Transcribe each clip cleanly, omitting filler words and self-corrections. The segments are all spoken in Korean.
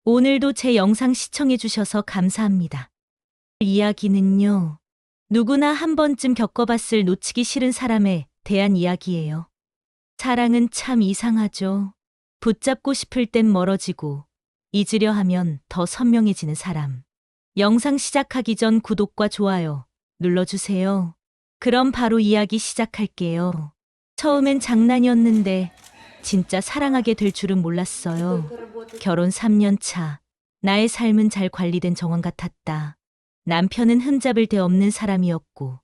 오늘도 제 영상 시청해주셔서 감사합니다. 이야기는요, 누구나 한 번쯤 겪어봤을 놓치기 싫은 사람에 대한 이야기예요. 사랑은 참 이상하죠. 붙잡고 싶을 땐 멀어지고, 잊으려 하면 더 선명해지는 사람. 영상 시작하기 전 구독과 좋아요 눌러주세요. 그럼 바로 이야기 시작할게요. 처음엔 장난이었는데 진짜 사랑하게 될 줄은 몰랐어요. 결혼 3년 차. 나의 삶은 잘 관리된 정원 같았다. 남편은 흠잡을 데 없는 사람이었고,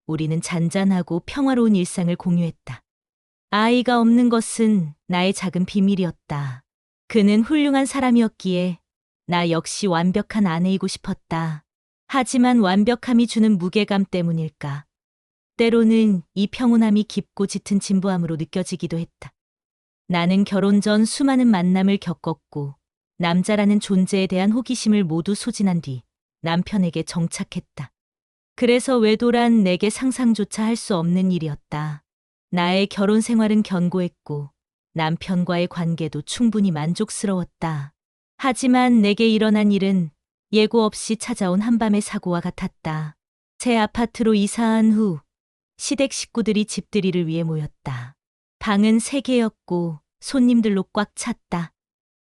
우리는 잔잔하고 평화로운 일상을 공유했다. 아이가 없는 것은 나의 작은 비밀이었다. 그는 훌륭한 사람이었기에 나 역시 완벽한 아내이고 싶었다. 하지만 완벽함이 주는 무게감 때문일까? 때로는 이 평온함이 깊고 짙은 진부함으로 느껴지기도 했다. 나는 결혼 전 수많은 만남을 겪었고, 남자라는 존재에 대한 호기심을 모두 소진한 뒤 남편에게 정착했다. 그래서 외도란 내게 상상조차 할 수 없는 일이었다. 나의 결혼 생활은 견고했고, 남편과의 관계도 충분히 만족스러웠다. 하지만 내게 일어난 일은 예고 없이 찾아온 한밤의 사고와 같았다. 새 아파트로 이사한 후 시댁 식구들이 집들이를 위해 모였다. 방은 3개였고 손님들로 꽉 찼다.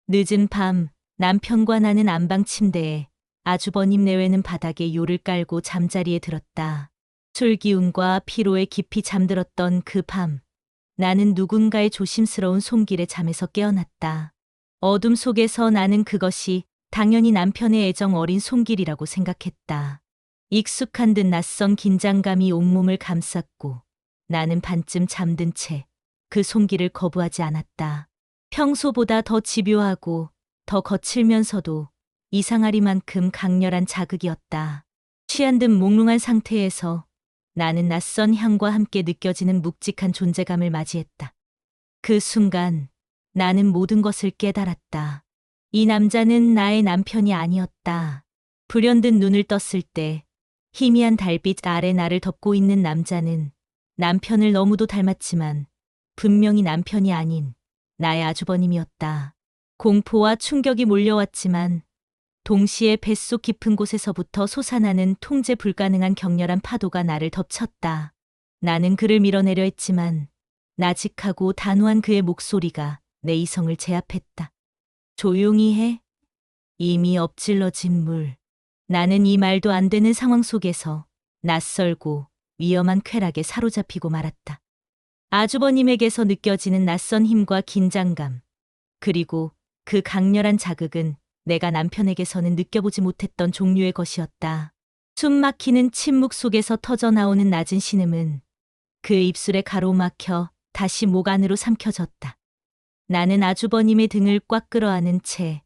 늦은 밤 남편과 나는 안방 침대에, 아주버님 내외는 바닥에 요를 깔고 잠자리에 들었다. 술 기운과 피로에 깊이 잠들었던 그 밤, 나는 누군가의 조심스러운 손길에 잠에서 깨어났다. 어둠 속에서 나는 그것이 당연히 남편의 애정 어린 손길이라고 생각했다. 익숙한 듯 낯선 긴장감이 온몸을 감쌌고, 나는 반쯤 잠든 채 그 손길을 거부하지 않았다. 평소보다 더 집요하고 더 거칠면서도 이상하리만큼 강렬한 자극이었다. 취한 듯 몽롱한 상태에서 나는 낯선 향과 함께 느껴지는 묵직한 존재감을 맞이했다. 그 순간 나는 모든 것을 깨달았다. 이 남자는 나의 남편이 아니었다. 불현듯 눈을 떴을 때 희미한 달빛 아래 나를 덮고 있는 남자는 남편을 너무도 닮았지만 분명히 남편이 아닌 나의 아주버님이었다. 공포와 충격이 몰려왔지만 동시에 뱃속 깊은 곳에서부터 솟아나는 통제 불가능한 격렬한 파도가 나를 덮쳤다. 나는 그를 밀어내려 했지만 나직하고 단호한 그의 목소리가 내 이성을 제압했다. 조용히 해. 이미 엎질러진 물. 나는 이 말도 안 되는 상황 속에서 낯설고 위험한 쾌락에 사로잡히고 말았다. 아주버님에게서 느껴지는 낯선 힘과 긴장감, 그리고 그 강렬한 자극은 내가 남편에게서는 느껴보지 못했던 종류의 것이었다. 숨 막히는 침묵 속에서 터져나오는 낮은 신음은 그 입술에 가로막혀 다시 목 안으로 삼켜졌다. 나는 아주버님의 등을 꽉 끌어안은 채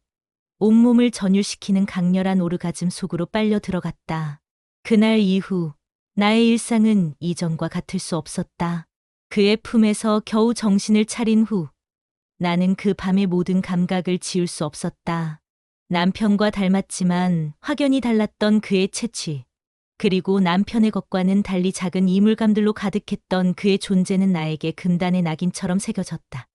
온몸을 전율시키는 강렬한 오르가즘 속으로 빨려 들어갔다. 그날 이후 나의 일상은 이전과 같을 수 없었다. 그의 품에서 겨우 정신을 차린 후 나는 그 밤의 모든 감각을 지울 수 없었다. 남편과 닮았지만 확연히 달랐던 그의 체취, 그리고 남편의 것과는 달리 작은 이물감들로 가득했던 그의 존재는 나에게 금단의 낙인처럼 새겨졌다.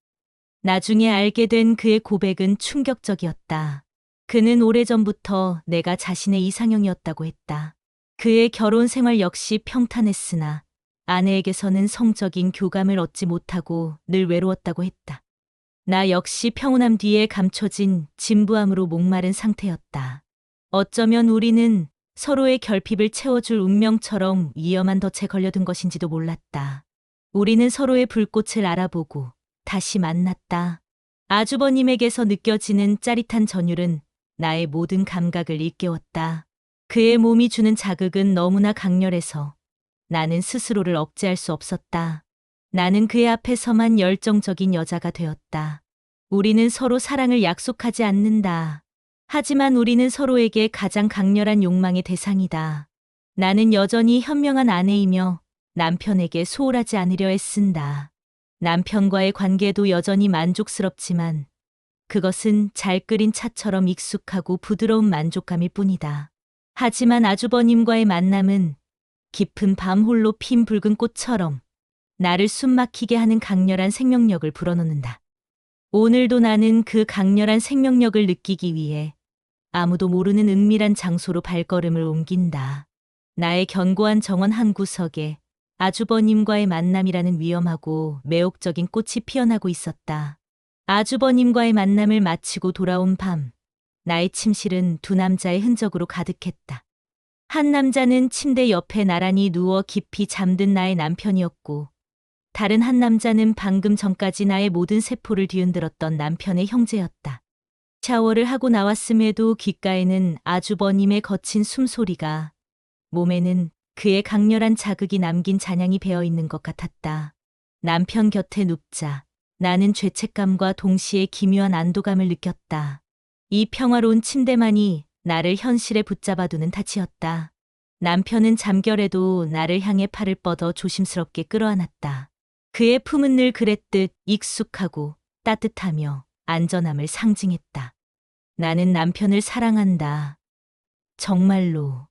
나중에 알게 된 그의 고백은 충격적이었다. 그는 오래전부터 내가 자신의 이상형이었다고 했다. 그의 결혼 생활 역시 평탄했으나 아내에게서는 성적인 교감을 얻지 못하고 늘 외로웠다고 했다. 나 역시 평온함 뒤에 감춰진 진부함으로 목마른 상태였다. 어쩌면 우리는 서로의 결핍을 채워줄 운명처럼 위험한 덫에 걸려든 것인지도 몰랐다. 우리는 서로의 불꽃을 알아보고 다시 만났다. 아주버님에게서 느껴지는 짜릿한 전율은 나의 모든 감각을 일깨웠다. 그의 몸이 주는 자극은 너무나 강렬해서 나는 스스로를 억제할 수 없었다. 나는 그의 앞에서만 열정적인 여자가 되었다. 우리는 서로 사랑을 약속하지 않는다. 하지만 우리는 서로에게 가장 강렬한 욕망의 대상이다. 나는 여전히 현명한 아내이며 남편에게 소홀하지 않으려 애쓴다. 남편과의 관계도 여전히 만족스럽지만 그것은 잘 끓인 차처럼 익숙하고 부드러운 만족감일 뿐이다. 하지만 아주버님과의 만남은 깊은 밤 홀로 핀 붉은 꽃처럼 나를 숨막히게 하는 강렬한 생명력을 불어넣는다. 오늘도 나는 그 강렬한 생명력을 느끼기 위해 아무도 모르는 은밀한 장소로 발걸음을 옮긴다. 나의 견고한 정원 한 구석에 아주버님과의 만남이라는 위험하고 매혹적인 꽃이 피어나고 있었다. 아주버님과의 만남을 마치고 돌아온 밤, 나의 침실은 두 남자의 흔적으로 가득했다. 한 남자는 침대 옆에 나란히 누워 깊이 잠든 나의 남편이었고, 다른 한 남자는 방금 전까지 나의 모든 세포를 뒤흔들었던 남편의 형제였다. 샤워를 하고 나왔음에도 귓가에는 아주버님의 거친 숨소리가, 몸에는 그의 강렬한 자극이 남긴 잔향이 배어 있는 것 같았다. 남편 곁에 눕자 나는 죄책감과 동시에 기묘한 안도감을 느꼈다. 이 평화로운 침대만이 나를 현실에 붙잡아두는 탓이었다. 남편은 잠결에도 나를 향해 팔을 뻗어 조심스럽게 끌어안았다. 그의 품은 늘 그랬듯 익숙하고 따뜻하며 안전함을 상징했다. 나는 남편을 사랑한다. 정말로.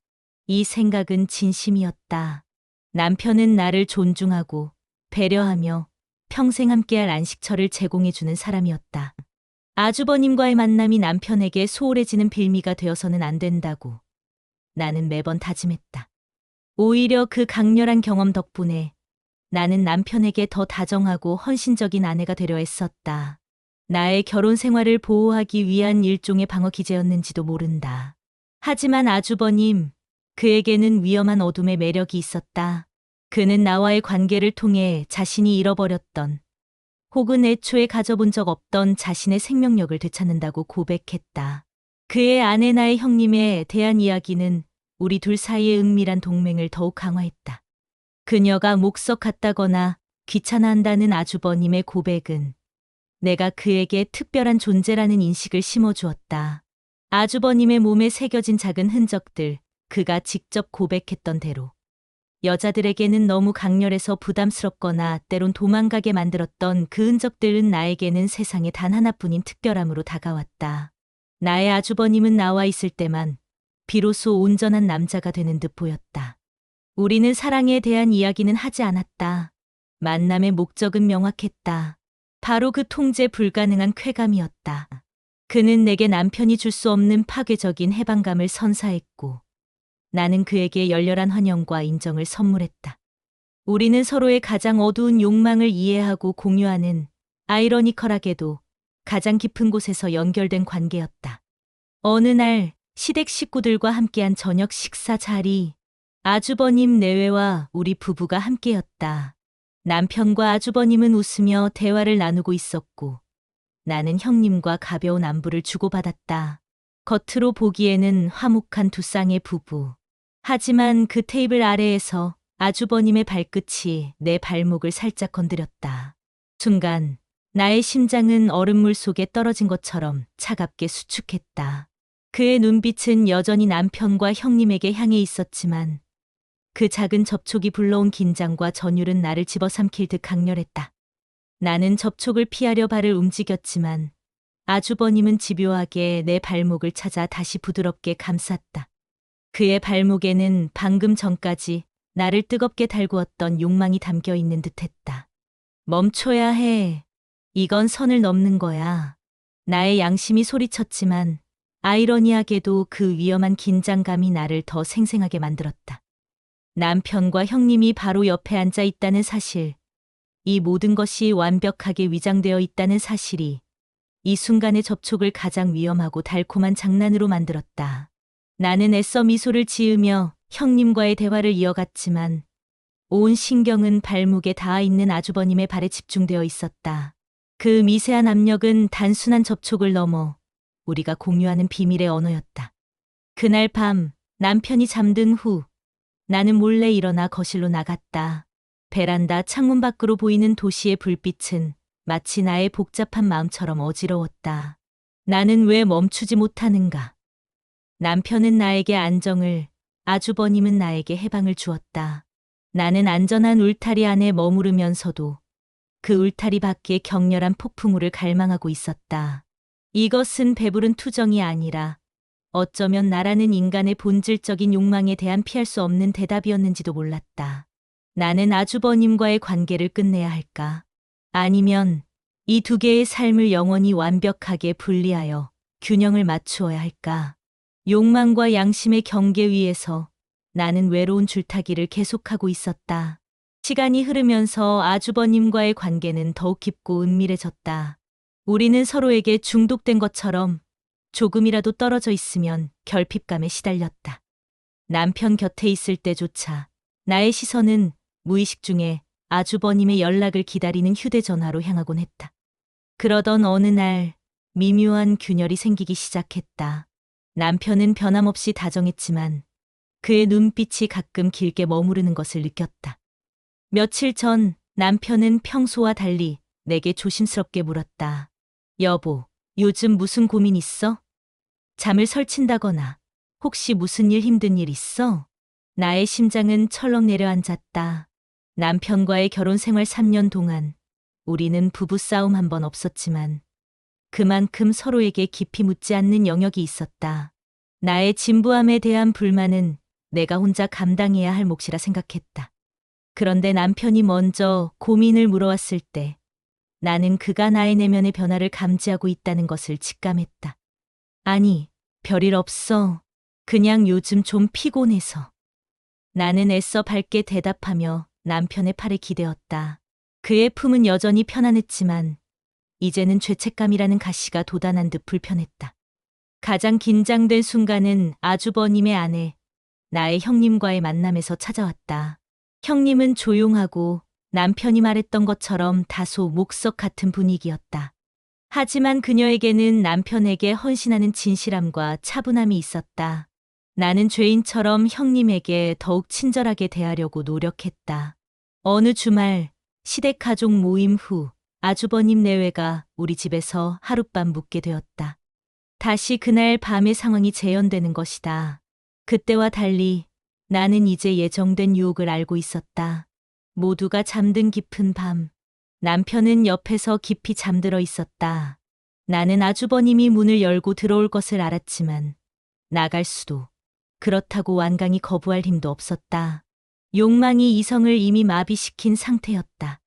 이 생각은 진심이었다. 남편은 나를 존중하고 배려하며 평생 함께할 안식처를 제공해주는 사람이었다. 아주버님과의 만남이 남편에게 소홀해지는 빌미가 되어서는 안 된다고 나는 매번 다짐했다. 오히려 그 강렬한 경험 덕분에 나는 남편에게 더 다정하고 헌신적인 아내가 되려 했었다. 나의 결혼 생활을 보호하기 위한 일종의 방어 기제였는지도 모른다. 하지만 아주버님, 그에게는 위험한 어둠의 매력이 있었다. 그는 나와의 관계를 통해 자신이 잃어버렸던 혹은 애초에 가져본 적 없던 자신의 생명력을 되찾는다고 고백했다. 그의 아내 나의 형님에 대한 이야기는 우리 둘 사이의 은밀한 동맹을 더욱 강화했다. 그녀가 목석 같다거나 귀찮아한다는 아주버님의 고백은 내가 그에게 특별한 존재라는 인식을 심어주었다. 아주버님의 몸에 새겨진 작은 흔적들, 그가 직접 고백했던 대로 여자들에게는 너무 강렬해서 부담스럽거나 때론 도망가게 만들었던 그 흔적들은 나에게는 세상에 단 하나뿐인 특별함으로 다가왔다. 나의 아주버님은 나와 있을 때만 비로소 온전한 남자가 되는 듯 보였다. 우리는 사랑에 대한 이야기는 하지 않았다. 만남의 목적은 명확했다. 바로 그 통제 불가능한 쾌감이었다. 그는 내게 남편이 줄 수 없는 파괴적인 해방감을 선사했고, 나는 그에게 열렬한 환영과 인정을 선물했다. 우리는 서로의 가장 어두운 욕망을 이해하고 공유하는 아이러니컬하게도 가장 깊은 곳에서 연결된 관계였다. 어느 날 시댁 식구들과 함께한 저녁 식사 자리, 아주버님 내외와 우리 부부가 함께였다. 남편과 아주버님은 웃으며 대화를 나누고 있었고, 나는 형님과 가벼운 안부를 주고받았다. 겉으로 보기에는 화목한 두 쌍의 부부. 하지만 그 테이블 아래에서 아주버님의 발끝이 내 발목을 살짝 건드렸다. 순간 나의 심장은 얼음물 속에 떨어진 것처럼 차갑게 수축했다. 그의 눈빛은 여전히 남편과 형님에게 향해 있었지만 그 작은 접촉이 불러온 긴장과 전율은 나를 집어삼킬 듯 강렬했다. 나는 접촉을 피하려 발을 움직였지만 아주버님은 집요하게 내 발목을 찾아 다시 부드럽게 감쌌다. 그의 발목에는 방금 전까지 나를 뜨겁게 달구었던 욕망이 담겨 있는 듯했다. 멈춰야 해. 이건 선을 넘는 거야. 나의 양심이 소리쳤지만 아이러니하게도 그 위험한 긴장감이 나를 더 생생하게 만들었다. 남편과 형님이 바로 옆에 앉아 있다는 사실, 이 모든 것이 완벽하게 위장되어 있다는 사실이 이 순간의 접촉을 가장 위험하고 달콤한 장난으로 만들었다. 나는 애써 미소를 지으며 형님과의 대화를 이어갔지만 온 신경은 발목에 닿아 있는 아주버님의 발에 집중되어 있었다. 그 미세한 압력은 단순한 접촉을 넘어 우리가 공유하는 비밀의 언어였다. 그날 밤 남편이 잠든 후 나는 몰래 일어나 거실로 나갔다. 베란다 창문 밖으로 보이는 도시의 불빛은 마치 나의 복잡한 마음처럼 어지러웠다. 나는 왜 멈추지 못하는가? 남편은 나에게 안정을, 아주버님은 나에게 해방을 주었다. 나는 안전한 울타리 안에 머무르면서도 그 울타리 밖에 격렬한 폭풍우를 갈망하고 있었다. 이것은 배부른 투정이 아니라 어쩌면 나라는 인간의 본질적인 욕망에 대한 피할 수 없는 대답이었는지도 몰랐다. 나는 아주버님과의 관계를 끝내야 할까? 아니면 이 두 개의 삶을 영원히 완벽하게 분리하여 균형을 맞추어야 할까? 욕망과 양심의 경계 위에서 나는 외로운 줄타기를 계속하고 있었다. 시간이 흐르면서 아주버님과의 관계는 더욱 깊고 은밀해졌다. 우리는 서로에게 중독된 것처럼 조금이라도 떨어져 있으면 결핍감에 시달렸다. 남편 곁에 있을 때조차 나의 시선은 무의식 중에 아주버님의 연락을 기다리는 휴대전화로 향하곤 했다. 그러던 어느 날 미묘한 균열이 생기기 시작했다. 남편은 변함없이 다정했지만 그의 눈빛이 가끔 길게 머무르는 것을 느꼈다. 며칠 전 남편은 평소와 달리 내게 조심스럽게 물었다. 여보, 요즘 무슨 고민 있어? 잠을 설친다거나 혹시 무슨 일 힘든 일 있어? 나의 심장은 철렁 내려앉았다. 남편과의 결혼 생활 3년 동안 우리는 부부싸움 한 번 없었지만 그만큼 서로에게 깊이 묻지 않는 영역이 있었다. 나의 진부함에 대한 불만은 내가 혼자 감당해야 할 몫이라 생각했다. 그런데 남편이 먼저 고민을 물어왔을 때 나는 그가 나의 내면의 변화를 감지하고 있다는 것을 직감했다. 아니, 별일 없어. 그냥 요즘 좀 피곤해서. 나는 애써 밝게 대답하며 남편의 팔에 기대었다. 그의 품은 여전히 편안했지만 이제는 죄책감이라는 가시가 돋아난 듯 불편했다. 가장 긴장된 순간은 아주버님의 아내, 나의 형님과의 만남에서 찾아왔다. 형님은 조용하고 남편이 말했던 것처럼 다소 목석 같은 분위기였다. 하지만 그녀에게는 남편에게 헌신하는 진실함과 차분함이 있었다. 나는 죄인처럼 형님에게 더욱 친절하게 대하려고 노력했다. 어느 주말 시댁 가족 모임 후 아주버님 내외가 우리 집에서 하룻밤 묵게 되었다. 다시 그날 밤의 상황이 재현되는 것이다. 그때와 달리 나는 이제 예정된 유혹을 알고 있었다. 모두가 잠든 깊은 밤, 남편은 옆에서 깊이 잠들어 있었다. 나는 아주버님이 문을 열고 들어올 것을 알았지만 나갈 수도, 그렇다고 완강히 거부할 힘도 없었다. 욕망이 이성을 이미 마비시킨 상태였다.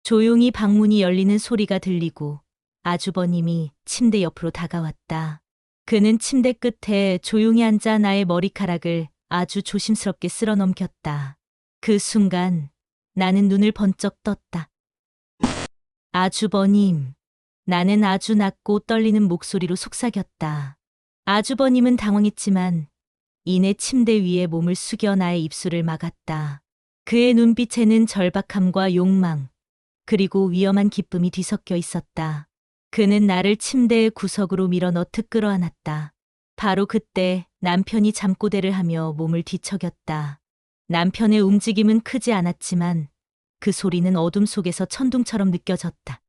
조용히 방문이 열리는 소리가 들리고 아주버님이 침대 옆으로 다가왔다. 그는 침대 끝에 조용히 앉아 나의 머리카락을 아주 조심스럽게 쓸어 넘겼다. 그 순간 나는 눈을 번쩍 떴다. 아주버님. 나는 아주 낮고 떨리는 목소리로 속삭였다. 아주버님은 당황했지만 이내 침대 위에 몸을 숙여 나의 입술을 막았다. 그의 눈빛에는 절박함과 욕망, 그리고 위험한 기쁨이 뒤섞여 있었다. 그는 나를 침대의 구석으로 밀어 너트 끌어안았다. 바로 그때 남편이 잠꼬대를 하며 몸을 뒤척였다. 남편의 움직임은 크지 않았지만 그 소리는 어둠 속에서 천둥처럼 느껴졌다.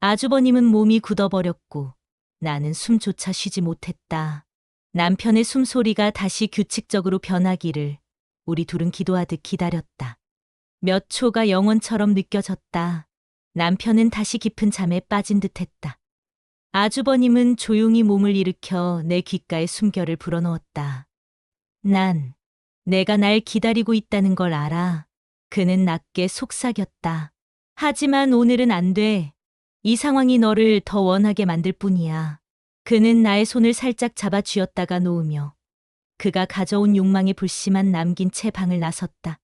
아주버님은 몸이 굳어버렸고 나는 숨조차 쉬지 못했다. 남편의 숨소리가 다시 규칙적으로 변하기를 우리 둘은 기도하듯 기다렸다. 몇 초가 영원처럼 느껴졌다. 남편은 다시 깊은 잠에 빠진 듯했다. 아주버님은 조용히 몸을 일으켜 내 귓가에 숨결을 불어넣었다. 내가 날 기다리고 있다는 걸 알아. 그는 낮게 속삭였다. 하지만 오늘은 안 돼. 이 상황이 너를 더 원하게 만들 뿐이야. 그는 나의 손을 살짝 잡아 쥐었다가 놓으며 그가 가져온 욕망의 불씨만 남긴 채 방을 나섰다.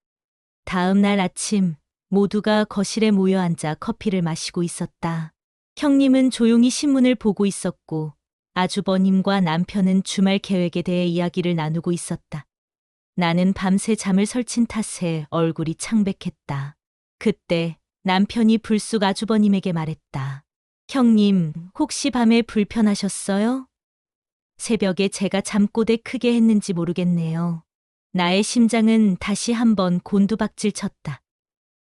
다음 날 아침 모두가 거실에 모여 앉아 커피를 마시고 있었다. 형님은 조용히 신문을 보고 있었고 아주버님과 남편은 주말 계획에 대해 이야기를 나누고 있었다. 나는 밤새 잠을 설친 탓에 얼굴이 창백했다. 그때 남편이 불쑥 아주버님에게 말했다. 형님, 혹시 밤에 불편하셨어요? 새벽에 제가 잠꼬대 크게 했는지 모르겠네요. 나의 심장은 다시 한번 곤두박질 쳤다.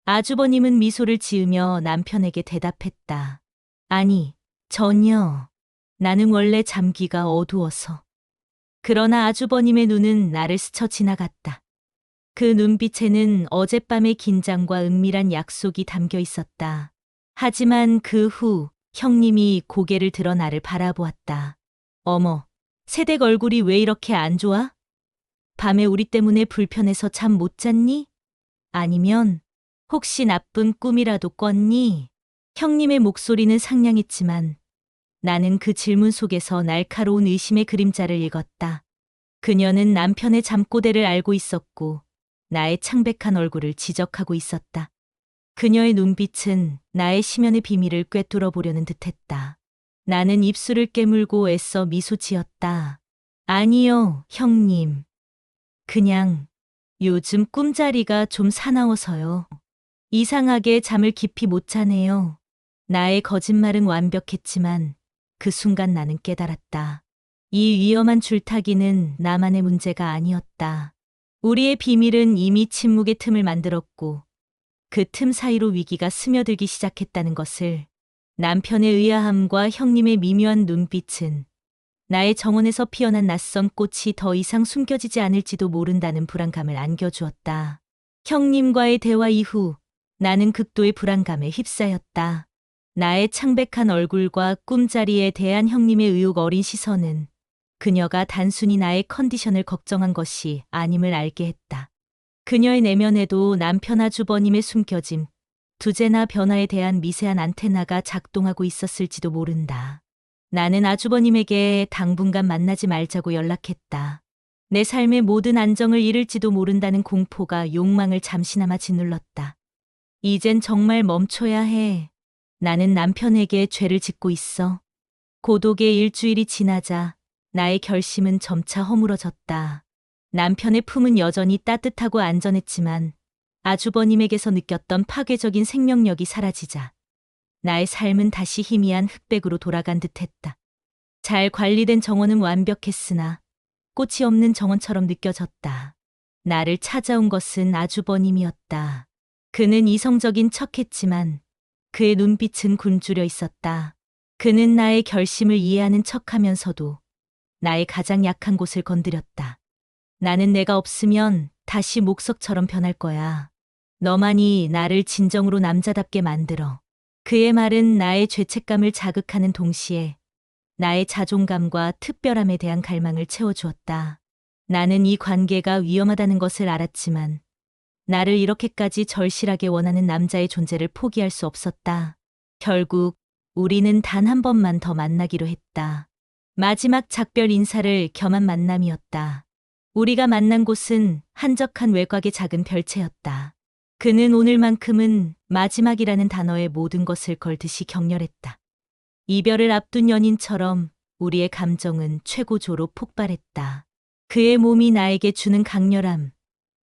아주버님은 미소를 지으며 남편에게 대답했다. 아니, 전혀. 나는 원래 잠귀가 어두워서. 그러나 아주버님의 눈은 나를 스쳐 지나갔다. 그 눈빛에는 어젯밤의 긴장과 은밀한 약속이 담겨 있었다. 하지만 그 후 형님이 고개를 들어 나를 바라보았다. 어머, 새댁 얼굴이 왜 이렇게 안 좋아? 밤에 우리 때문에 불편해서 잠 못 잤니? 아니면 혹시 나쁜 꿈이라도 꿨니? 형님의 목소리는 상냥했지만 나는 그 질문 속에서 날카로운 의심의 그림자를 읽었다. 그녀는 남편의 잠꼬대를 알고 있었고 나의 창백한 얼굴을 지적하고 있었다. 그녀의 눈빛은 나의 심연의 비밀을 꿰뚫어 보려는 듯했다. 나는 입술을 깨물고 애써 미소 지었다. 아니요, 형님. 그냥 요즘 꿈자리가 좀 사나워서요. 이상하게 잠을 깊이 못 자네요. 나의 거짓말은 완벽했지만 그 순간 나는 깨달았다. 이 위험한 줄타기는 나만의 문제가 아니었다. 우리의 비밀은 이미 침묵의 틈을 만들었고 그 틈 사이로 위기가 스며들기 시작했다는 것을. 남편의 의아함과 형님의 미묘한 눈빛은 나의 정원에서 피어난 낯선 꽃이 더 이상 숨겨지지 않을지도 모른다는 불안감을 안겨주었다. 형님과의 대화 이후 나는 극도의 불안감에 휩싸였다. 나의 창백한 얼굴과 꿈자리에 대한 형님의 의욕 어린 시선은 그녀가 단순히 나의 컨디션을 걱정한 것이 아님을 알게 했다. 그녀의 내면에도 남편 아주버님의 숨겨짐, 두제나 변화에 대한 미세한 안테나가 작동하고 있었을지도 모른다. 나는 아주버님에게 당분간 만나지 말자고 연락했다. 내 삶의 모든 안정을 잃을지도 모른다는 공포가 욕망을 잠시나마 짓눌렀다. 이젠 정말 멈춰야 해. 나는 남편에게 죄를 짓고 있어. 고독의 일주일이 지나자 나의 결심은 점차 허물어졌다. 남편의 품은 여전히 따뜻하고 안전했지만 아주버님에게서 느꼈던 파괴적인 생명력이 사라지자 나의 삶은 다시 희미한 흑백으로 돌아간 듯했다. 잘 관리된 정원은 완벽했으나 꽃이 없는 정원처럼 느껴졌다. 나를 찾아온 것은 아주버님이었다. 그는 이성적인 척했지만 그의 눈빛은 굶주려 있었다. 그는 나의 결심을 이해하는 척하면서도 나의 가장 약한 곳을 건드렸다. 나는 내가 없으면 다시 목석처럼 변할 거야. 너만이 나를 진정으로 남자답게 만들어. 그의 말은 나의 죄책감을 자극하는 동시에 나의 자존감과 특별함에 대한 갈망을 채워주었다. 나는 이 관계가 위험하다는 것을 알았지만 나를 이렇게까지 절실하게 원하는 남자의 존재를 포기할 수 없었다. 결국 우리는 단 한 번만 더 만나기로 했다. 마지막 작별 인사를 겸한 만남이었다. 우리가 만난 곳은 한적한 외곽의 작은 별채였다. 그는 오늘만큼은 마지막이라는 단어에 모든 것을 걸듯이 격렬했다. 이별을 앞둔 연인처럼 우리의 감정은 최고조로 폭발했다. 그의 몸이 나에게 주는 강렬함,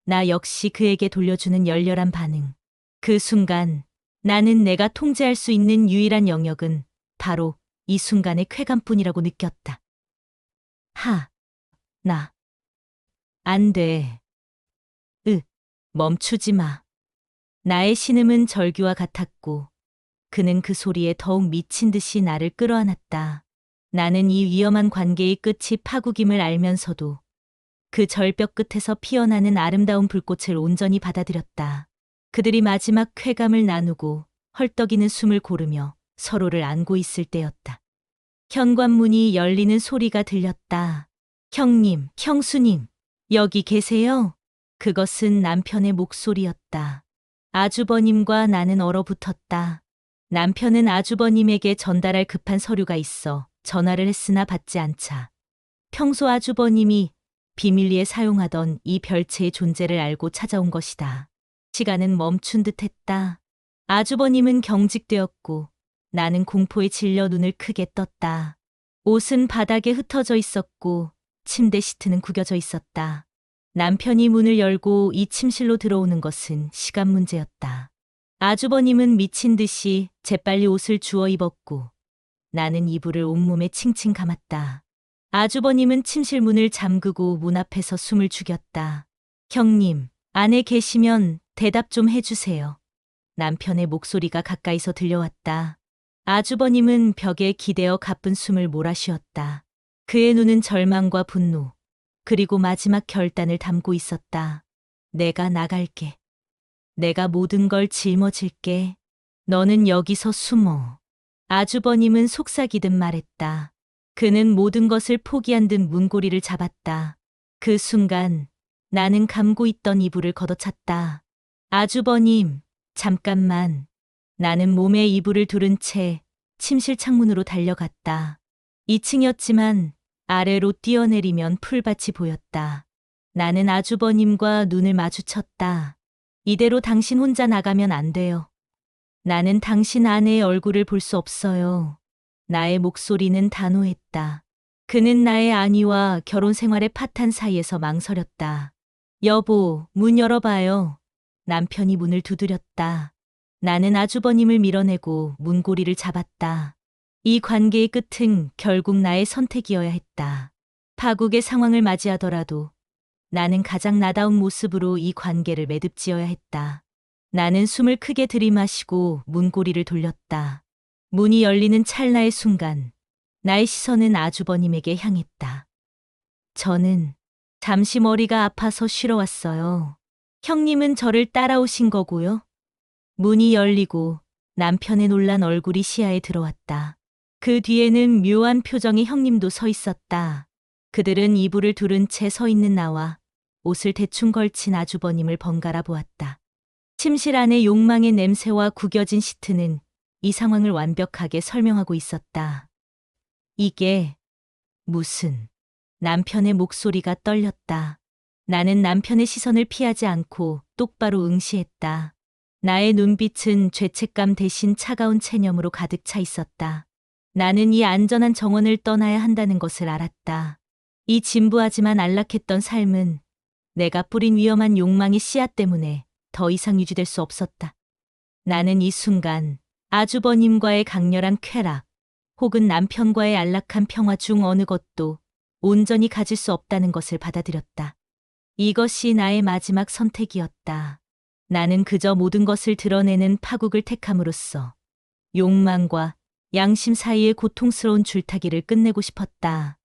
나 역시 그에게 돌려주는 열렬한 반응. 그 순간 나는 내가 통제할 수 있는 유일한 영역은 바로 이 순간의 쾌감뿐이라고 느꼈다. 나. 안 돼. 멈추지 마. 나의 신음은 절규와 같았고 그는 그 소리에 더욱 미친 듯이 나를 끌어안았다. 나는 이 위험한 관계의 끝이 파국임을 알면서도 그 절벽 끝에서 피어나는 아름다운 불꽃을 온전히 받아들였다. 그들이 마지막 쾌감을 나누고 헐떡이는 숨을 고르며 서로를 안고 있을 때였다. 현관문이 열리는 소리가 들렸다. 형님, 형수님, 여기 계세요? 그것은 남편의 목소리였다. 아주버님과 나는 얼어붙었다. 남편은 아주버님에게 전달할 급한 서류가 있어 전화를 했으나 받지 않자 평소 아주버님이 비밀리에 사용하던 이 별채의 존재를 알고 찾아온 것이다. 시간은 멈춘 듯했다. 아주버님은 경직되었고 나는 공포에 질려 눈을 크게 떴다. 옷은 바닥에 흩어져 있었고 침대 시트는 구겨져 있었다. 남편이 문을 열고 이 침실로 들어오는 것은 시간 문제였다. 아주버님은 미친 듯이 재빨리 옷을 주워 입었고 나는 이불을 온몸에 칭칭 감았다. 아주버님은 침실 문을 잠그고 문 앞에서 숨을 죽였다. 형님, 안에 계시면 대답 좀 해주세요. 남편의 목소리가 가까이서 들려왔다. 아주버님은 벽에 기대어 가쁜 숨을 몰아쉬었다. 그의 눈은 절망과 분노, 그리고 마지막 결단을 담고 있었다. 내가 나갈게. 내가 모든 걸 짊어질게. 너는 여기서 숨어. 아주버님은 속삭이듯 말했다. 그는 모든 것을 포기한 듯 문고리를 잡았다. 그 순간 나는 감고 있던 이불을 걷어찼다. 아주버님, 잠깐만. 나는 몸에 이불을 두른 채 침실 창문으로 달려갔다. 2층이었지만 아래로 뛰어내리면 풀밭이 보였다. 나는 아주버님과 눈을 마주쳤다. 이대로 당신 혼자 나가면 안 돼요. 나는 당신 아내의 얼굴을 볼 수 없어요. 나의 목소리는 단호했다. 그는 나의 아니와 결혼 생활의 파탄 사이에서 망설였다. 여보, 문 열어봐요. 남편이 문을 두드렸다. 나는 아주버님을 밀어내고 문고리를 잡았다. 이 관계의 끝은 결국 나의 선택이어야 했다. 파국의 상황을 맞이하더라도 나는 가장 나다운 모습으로 이 관계를 매듭지어야 했다. 나는 숨을 크게 들이마시고 문고리를 돌렸다. 문이 열리는 찰나의 순간 나의 시선은 아주버님에게 향했다. 저는 잠시 머리가 아파서 쉬러 왔어요. 형님은 저를 따라오신 거고요. 문이 열리고 남편의 놀란 얼굴이 시야에 들어왔다. 그 뒤에는 묘한 표정의 형님도 서 있었다. 그들은 이불을 두른 채 서 있는 나와 옷을 대충 걸친 아주버님을 번갈아 보았다. 침실 안의 욕망의 냄새와 구겨진 시트는 이 상황을 완벽하게 설명하고 있었다. 이게 무슨... 남편의 목소리가 떨렸다. 나는 남편의 시선을 피하지 않고 똑바로 응시했다. 나의 눈빛은 죄책감 대신 차가운 체념으로 가득 차 있었다. 나는 이 안전한 정원을 떠나야 한다는 것을 알았다. 이 진부하지만 안락했던 삶은 내가 뿌린 위험한 욕망의 씨앗 때문에 더 이상 유지될 수 없었다. 나는 이 순간 아주버님과의 강렬한 쾌락, 혹은 남편과의 안락한 평화 중 어느 것도 온전히 가질 수 없다는 것을 받아들였다. 이것이 나의 마지막 선택이었다. 나는 그저 모든 것을 드러내는 파국을 택함으로써 욕망과 양심 사이의 고통스러운 줄타기를 끝내고 싶었다.